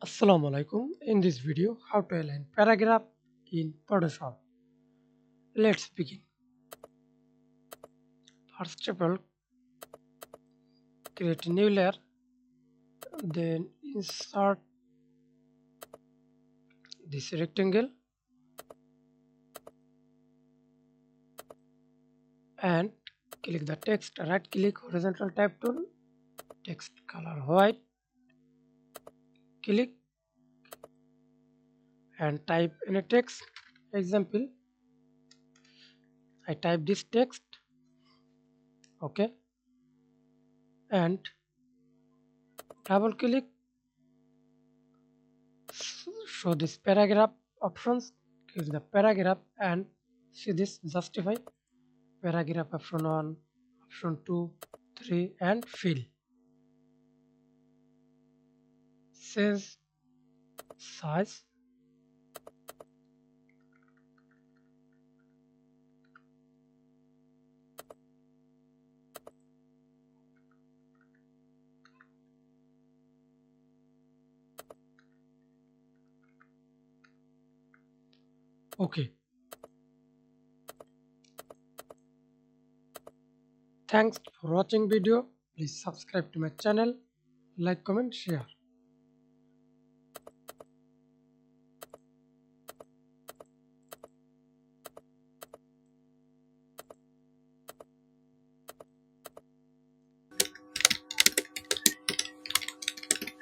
Assalamu alaikum. In this video, how to align paragraph in Photoshop. Let's begin. First of all, create a new layer, then insert this rectangle and click the text, right click horizontal type tool, text color white, click and type in a text. Example, I type this text, okay, and double click, show this paragraph options, click the paragraph and see this justify paragraph option 1, option 2, 3 and fill. Says size, okay. Thanks for watching video. Please subscribe to my channel, like, comment, share.